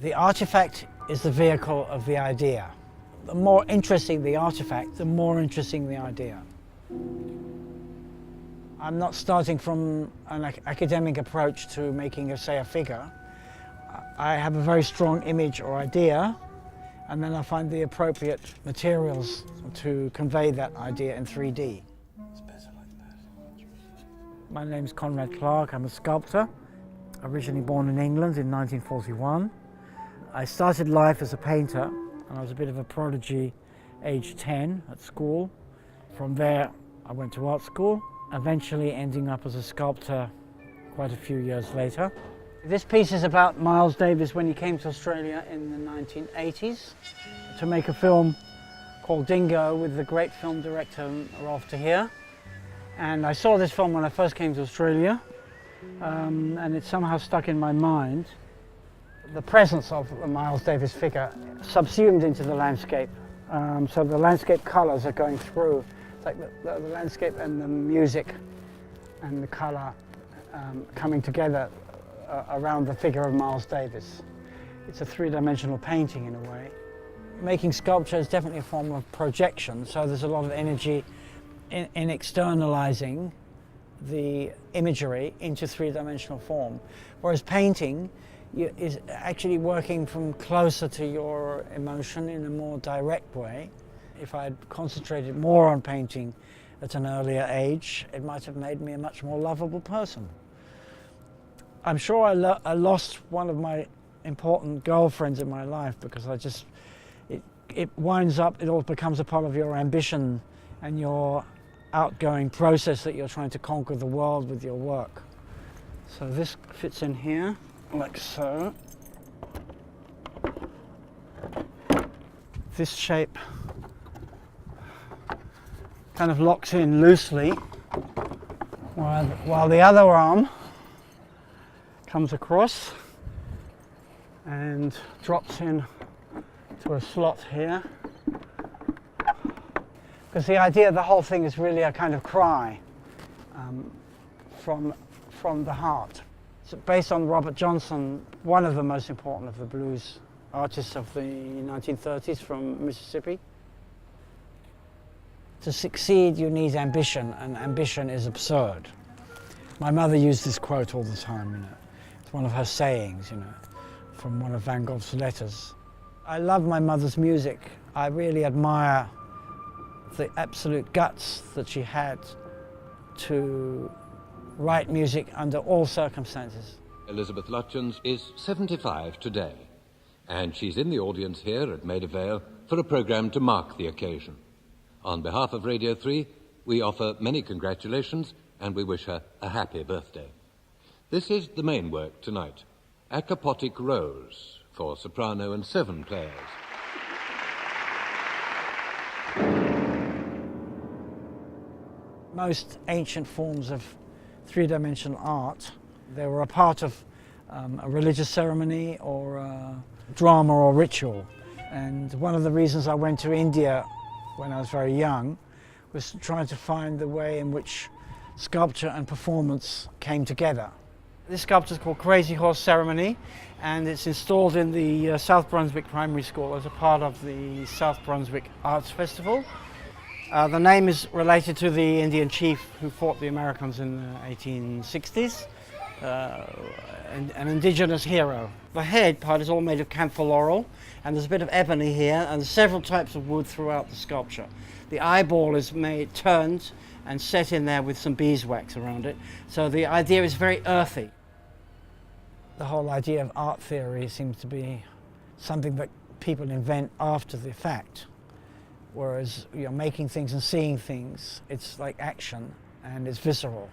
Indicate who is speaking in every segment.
Speaker 1: The artifact is the vehicle of the idea. The more interesting the artifact, the more interesting the idea. I'm not starting from an academic approach to making, say, a figure. I have a very strong image or idea, and then I find the appropriate materials to convey that idea in 3D. It's better like that. My name's Conrad Clark. I'm a sculptor, originally born in England in 1941. I started life as a painter, and I was a bit of a prodigy age 10 at school. From there, I went to art school, eventually ending up as a sculptor quite a few years later. This piece is about Miles Davis when he came to Australia in the 1980s to make a film called Dingo with the great film director Rolf de Heer. And I saw this film when I first came to Australia, and it somehow stuck in my mind. The presence of the Miles Davis figure subsumed into the landscape. So the landscape colours are going through. It's like the landscape and the music and the colour coming together around the figure of Miles Davis. It's a three-dimensional painting in a way. Making sculpture is definitely a form of projection, so there's a lot of energy in externalizing the imagery into three-dimensional form. Whereas painting is actually working from closer to your emotion in a more direct way. If I'd concentrated more on painting at an earlier age, it might have made me a much more lovable person. I'm sure I lost one of my important girlfriends in my life because it winds up, it all becomes a part of your ambition and your outgoing process that you're trying to conquer the world with your work. So this fits in here, like so. This shape kind of locks in loosely, while the other arm comes across and drops in to a slot here. Because the idea of the whole thing is really a kind of cry from the heart. It's based on Robert Johnson, one of the most important of the blues artists of the 1930s from Mississippi. To succeed, you need ambition, and ambition is absurd. My mother used this quote all the time, you know. It's one of her sayings, you know, from one of Van Gogh's letters. I love my mother's music. I really admire the absolute guts that she had to write music under all circumstances.
Speaker 2: Elizabeth Lutyens is 75 today, and she's in the audience here at Maida Vale for a programme to mark the occasion. On behalf of Radio 3, we offer many congratulations and we wish her a happy birthday. This is the main work tonight, A Capotic Rose, for soprano and 7 players.
Speaker 1: Most ancient forms of three-dimensional art, they were a part of a religious ceremony or a drama or ritual. And one of the reasons I went to India when I was very young was trying to find the way in which sculpture and performance came together. This sculpture is called Crazy Horse Ceremony, and it's installed in the South Brunswick Primary School as a part of the South Brunswick Arts Festival. The name is related to the Indian chief who fought the Americans in the 1860s, an indigenous hero. The head part is all made of camphor laurel, and there's a bit of ebony here, and there's several types of wood throughout the sculpture. The eyeball is turned and set in there with some beeswax around it, so the idea is very earthy. The whole idea of art theory seems to be something that people invent after the fact. Whereas you're making things and seeing things, it's like action and it's visceral.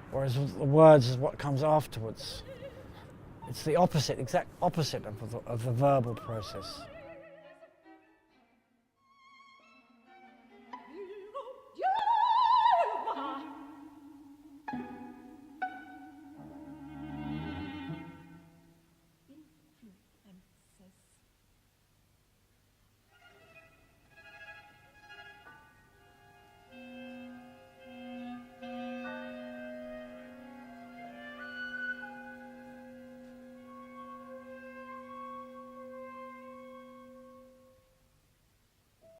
Speaker 1: Whereas the words is what comes afterwards. It's the opposite, exact opposite of the verbal process.